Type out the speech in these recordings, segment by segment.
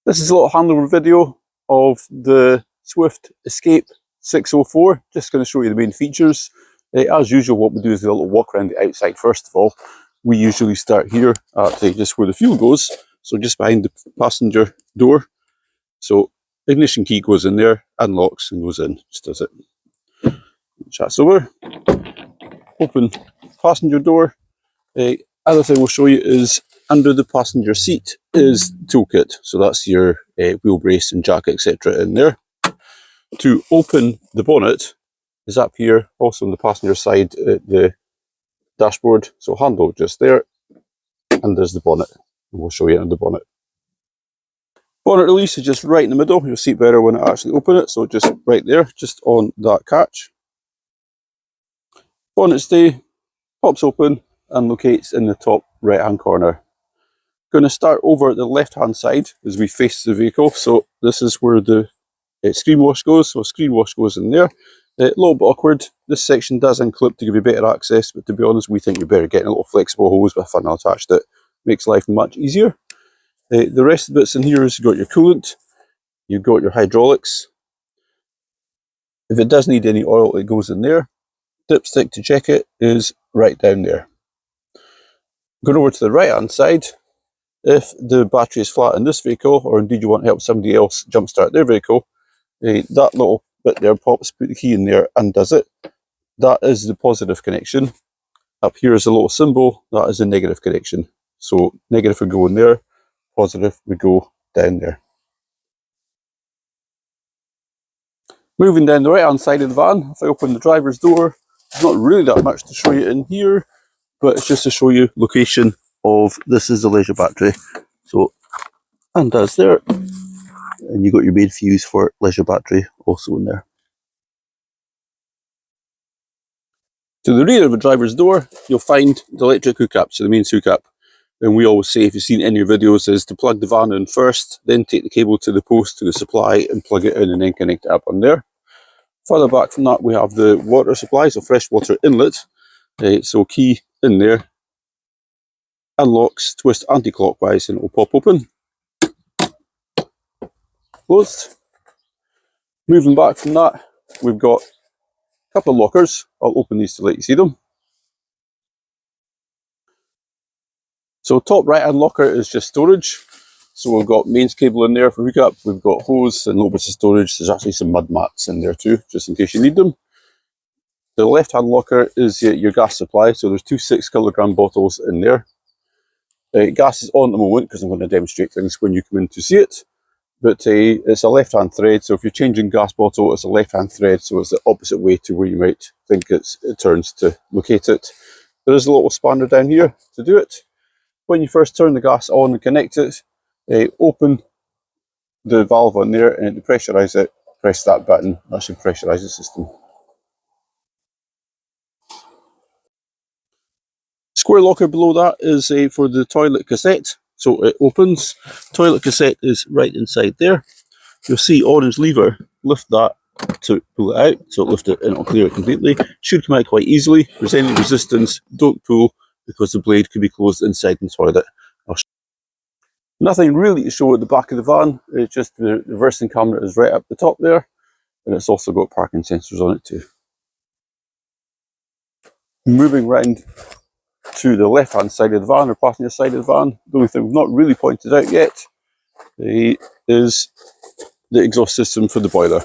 This is a little handover video of the Swift Escape 604. Just going to show you the main features. As usual, what we do is a little walk around the outside first of all. We usually start here at just where the fuel goes, so just behind the passenger door. So ignition key goes in there, unlocks and goes in, just does it. Chats over. Open passenger door. Other thing we'll show you is under the passenger seat is toolkit. So that's your wheel brace and jack, etc. in there. To open the bonnet is up here, also on the passenger side at the dashboard. So handle just there, and there's the bonnet. And we'll show you under the bonnet. Bonnet release is just right in the middle. You'll see it better when I actually open it. So just right there, just on that catch. Bonnet stay pops open and locates in the top right hand corner. Going to start over at the left hand side as we face the vehicle. So this is where the screen wash goes. So screen wash goes in there. A little bit awkward. This section does unclip to give you better access, but to be honest, we think you're better getting a little flexible hose with a funnel attached to it. Makes life much easier. The rest of the bits in here is you've got your coolant, you've got your hydraulics. If it does need any oil, it goes in there. Dipstick to check it is right down there. Going over to the right hand side, if the battery is flat in this vehicle, or indeed you want to help somebody else jumpstart their vehicle, that little bit there pops, put the key in there and does it. That is the positive connection. Up here is a little symbol, that is a negative connection. So negative would go in there, positive would go down there. Moving down the right hand side of the van, if I open the driver's door, there's not really that much to show you in here, but it's just to show you location of this is the leisure battery. So undoes there, and you got your main fuse for leisure battery also in there. To the rear of the driver's door, you'll find the electric hookup, so the mains hookup. And we always say, if you've seen any of your videos, is to plug the van in first, then take the cable to the post to the supply and plug it in and then connect it up on there. Further back from that, we have the water supply, so fresh water inlet. So key in there, unlocks, twist anti-clockwise and it will pop open. Closed. Moving back from that, we've got a couple of lockers. I'll open these to let you see them. So top right hand locker is just storage. So we've got mains cable in there for hookup, we've got hose and a little bit of storage. There's actually some mud mats in there too, just in case you need them. The left hand locker is your gas supply, so there's two 6 kilogram bottles in there. Gas is on at the moment because I'm going to demonstrate things when you come in to see it. But it's a left hand thread, so if you're changing gas bottle, it's a left hand thread, so it's the opposite way to where you might think it turns to locate it. There is a little spanner down here to do it. When you first turn the gas on and connect it, open the valve on there and to pressurise it, press that button. That should pressurise the system. Square locker below that is for the toilet cassette. So it opens. Toilet cassette is right inside there. You'll see orange lever. Lift that to pull it out. So lift it and it'll clear it completely. Should come out quite easily. If there's any resistance, don't pull because the blade could be closed inside the toilet. Nothing really to show at the back of the van. It's just the reversing camera is right up the top there. And it's also got parking sensors on it too. Moving round to the left hand side of the van, or passenger side of the van, the only thing we've not really pointed out yet is the exhaust system for the boiler.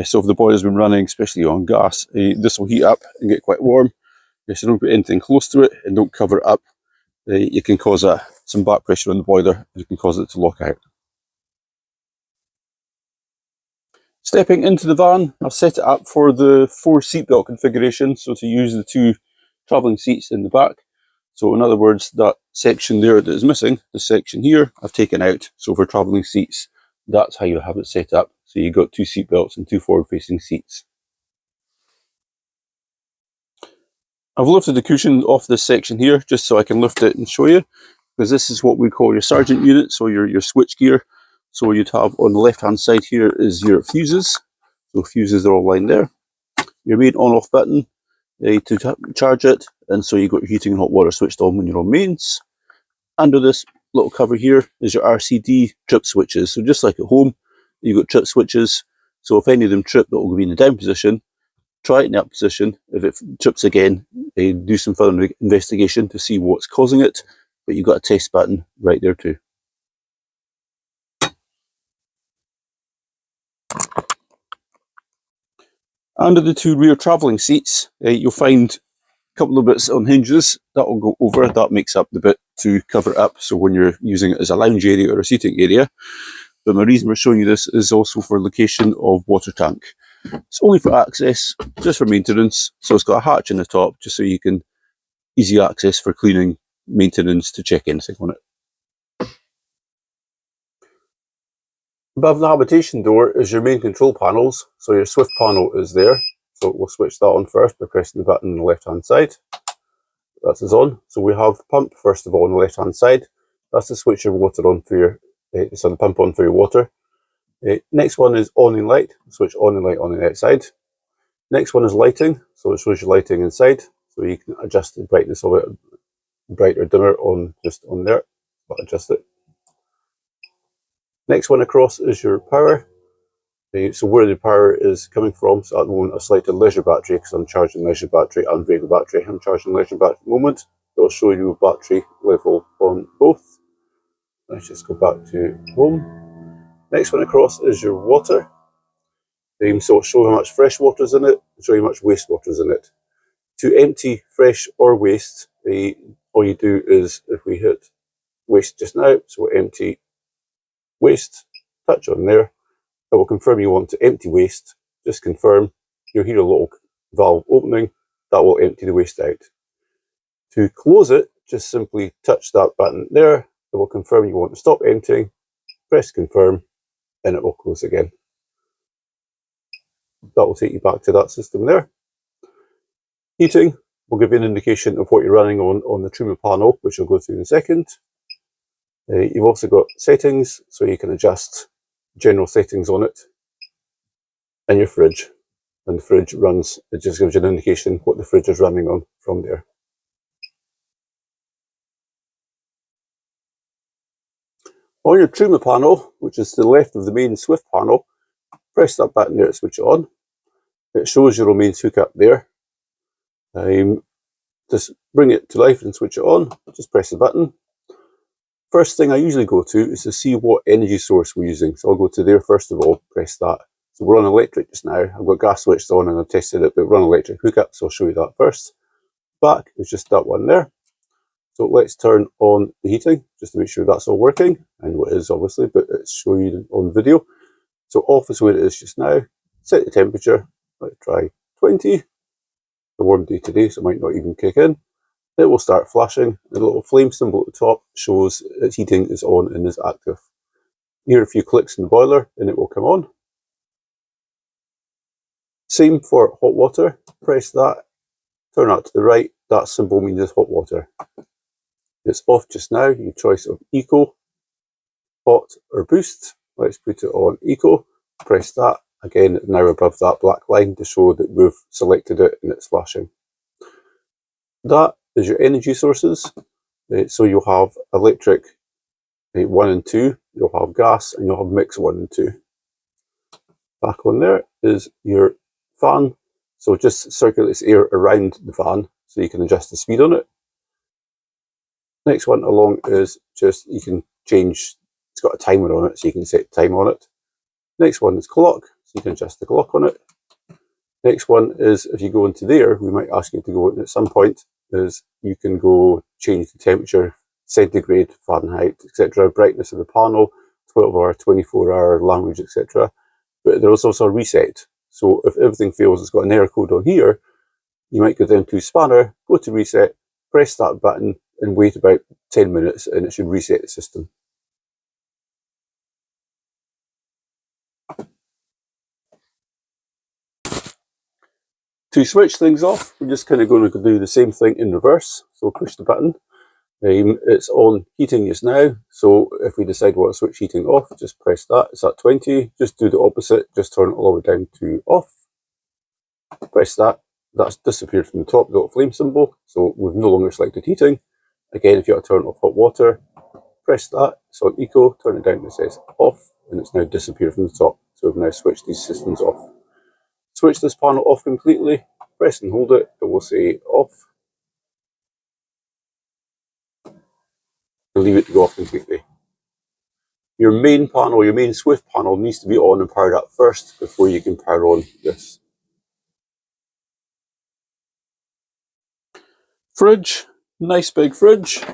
So if the boiler's been running, especially on gas, this will heat up and get quite warm. So don't put anything close to it and don't cover it up. You can cause some back pressure on the boiler and you can cause it to lock out. Stepping into the van, I've set it up for the 4 seatbelt configuration, so to use the 2 travelling seats in the back. So in other words, that section there that is missing, the section here, I've taken out. So for travelling seats, that's how you have it set up. So you've got 2 seatbelts and 2 forward-facing seats. I've lifted the cushion off this section here, just so I can lift it and show you, because this is what we call your sergeant unit, so your switch gear. So you'd have on the left-hand side here is your fuses. So fuses are all lined there. Your main on-off button to charge it, and so you've got your heating and hot water switched on when you're on mains. Under this little cover here is your RCD trip switches. So just like at home, you've got trip switches. So if any of them trip, that will be in the down position. Try it in the up position. If it trips again, do some further investigation to see what's causing it. But you've got a test button right there too. Under the two rear travelling seats, you'll find a couple of bits on hinges. That will go over. That makes up the bit to cover it up, so when you're using it as a lounge area or a seating area. But my reason for showing you this is also for location of water tank. It's only for access, just for maintenance. So it's got a hatch in the top, just so you can easy access for cleaning, maintenance, to check anything on it. Above the habitation door is your main control panels. So your Swift panel is there. So we'll switch that on first by pressing the button on the left hand side. That is on. So we have the pump first of all on the left hand side. That's to switch your water on for your, so the pump on for your water. Next one is on and light. Switch on and light on the outside. Next one is lighting. So it shows your lighting inside. So you can adjust the brightness of it, bright or dimmer on just on there. But adjust it. Next one across is your power. So where the power is coming from, so at the moment I've selected leisure battery because I'm charging leisure battery and vehicle battery. I'm charging leisure battery at the moment. It'll show you battery level on both. Let's just go back to home. Next one across is your water. So it'll show how much fresh water is in it, show you how much wastewater is in it. To empty fresh or waste, all you do is, if we hit waste just now, so we'll empty waste, touch on there. It will confirm you want to empty waste. Just confirm. You'll hear a little valve opening. That will empty the waste out. To close it, just simply touch that button there. It will confirm you want to stop emptying. Press confirm, and it will close again. That will take you back to that system there. Heating will give you an indication of what you're running on the Truma panel, which I'll go through in a second. You've also got settings, so you can adjust general settings on it, and your fridge. And the fridge runs, it just gives you an indication what the fridge is running on from there. On your Truma panel, which is to the left of the main Swift panel, press that button there to switch it on. It shows your mains hookup there. Just bring it to life and switch it on. Just press the button. First thing I usually go to is to see what energy source we're using. So I'll go to there first of all, press that. So we're on electric just now. I've got gas switched on and I've tested it, but we're on electric hookup, so I'll show you that first. Back is just that one there. So let's turn on the heating, just to make sure that's all working, and what it is obviously, but it's showing you on video. So off is where it is just now. Set the temperature, let's try 20. It's a warm day today, so it might not even kick in. It will start flashing. The little flame symbol at the top shows its heating is on and is active. Here a few clicks in the boiler and it will come on. Same for hot water. Press that, turn that to the right. That symbol means it's hot water. It's off just now. Your choice of eco, hot or boost. Let's put it on eco. Press that. Again, now above that black line to show that we've selected it and it's flashing. That is your energy sources. So you'll have electric 1 and 2, you'll have gas, and you'll have mix 1 and 2. Back on there is your fan. So it just circulates air around the fan, so you can adjust the speed on it. Next one along is just, you can change, it's got a timer on it, so you can set time on it. Next one is clock, so you can adjust the clock on it. Next one is, if you go into there, we might ask you to go in at some point, is you can go change the temperature, centigrade, Fahrenheit, etc., brightness of the panel, 12-hour, 24-hour, language, etc. But there's also a reset. So if everything fails, it's got an error code on here, you might go down to spanner, go to reset, press that button, and wait about 10 minutes, and it should reset the system. To switch things off, we're just kind of going to do the same thing in reverse. So push the button. It's on heating just now. So if we decide we want to switch heating off, just press that. It's at 20. Just do the opposite. Just turn it all the way down to off. Press that. That's disappeared from the top, the little flame symbol. So we've no longer selected heating. Again, if you want to turn off hot water, press that, it's on eco, turn it down, it says off, and it's now disappeared from the top. So we've now switched these systems off. Switch this panel off completely, press and hold it, it will say off. And leave it to go off completely. Your main panel, your main Swift panel needs to be on and powered up first before you can power on this. Fridge, nice big fridge,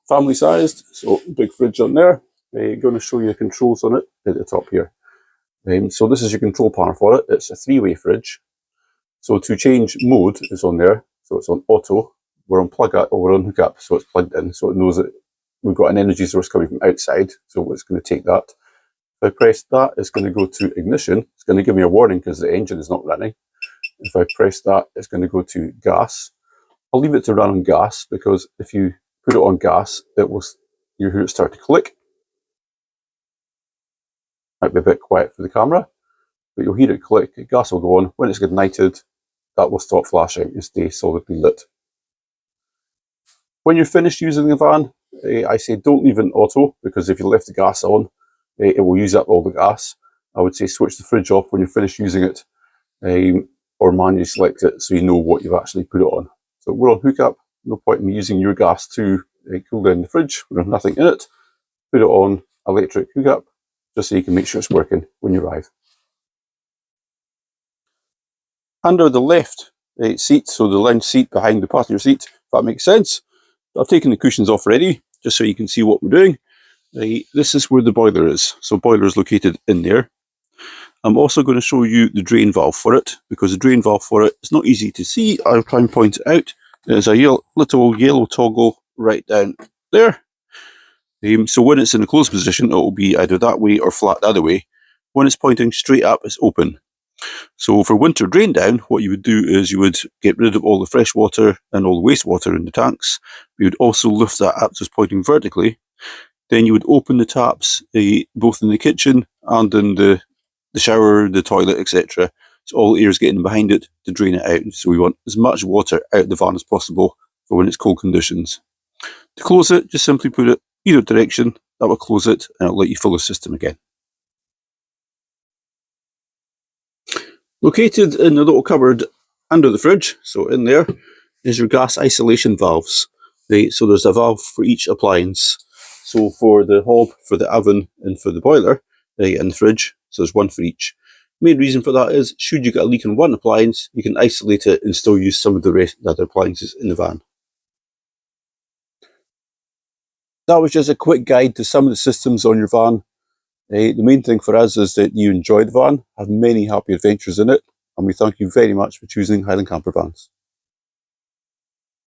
family sized, so big fridge on there. I'm going to show you the controls on it at the top here. So this is your control panel for it. It's a 3-way fridge. So to change mode is on there. So it's on auto. We're on plug up or we're on hook up, so it's plugged in. So it knows that we've got an energy source coming from outside. So it's going to take that. If I press that, it's going to go to ignition. It's going to give me a warning because the engine is not running. If I press that, it's going to go to gas. I'll leave it to run on gas because if you put it on gas, you hear it start to click. Might be a bit quiet for the camera, but you'll hear it click. Gas will go on. When it's ignited, that will stop flashing and stay solidly lit. When you're finished using the van, I say don't leave it in auto because if you left the gas on, it will use up all the gas. I would say switch the fridge off when you're finished using it, or manually select it so you know what you've actually put it on. So we're on hookup. No point in me using your gas to cool down the fridge when there's nothing in it. Put it on electric hookup just so you can make sure it's working when you arrive. Under the left seat, so the lounge seat behind the passenger seat, if that makes sense. I've taken the cushions off already, just so you can see what we're doing. This is where the boiler is. So boiler is located in there. I'm also going to show you the drain valve for it, because the drain valve for it is not easy to see. I'll try and point it out. There's a little yellow toggle right down there. So when it's in the closed position, it will be either that way or flat the other way. When it's pointing straight up, it's open. So for winter drain down, what you would do is you would get rid of all the fresh water and all the wastewater in the tanks. You would also lift that up so it's pointing vertically. Then you would open the taps, both in the kitchen and in the shower, the toilet, etc. So all the air is getting behind it to drain it out. So we want as much water out of the van as possible for when it's cold conditions. To close it, just simply put it either direction. That will close it and it'll let you fill the system again. Located in the little cupboard under the fridge, so in there, is your gas isolation valves. So there's a valve for each appliance. So for the hob, for the oven, and for the boiler, and the fridge, so there's one for each. Main reason for that is, should you get a leak in one appliance, you can isolate it and still use some of the other appliances in the van. That was just a quick guide to some of the systems on your van. The main thing for us is that you enjoy the van, have many happy adventures in it, and we thank you very much for choosing Highland Camper Vans.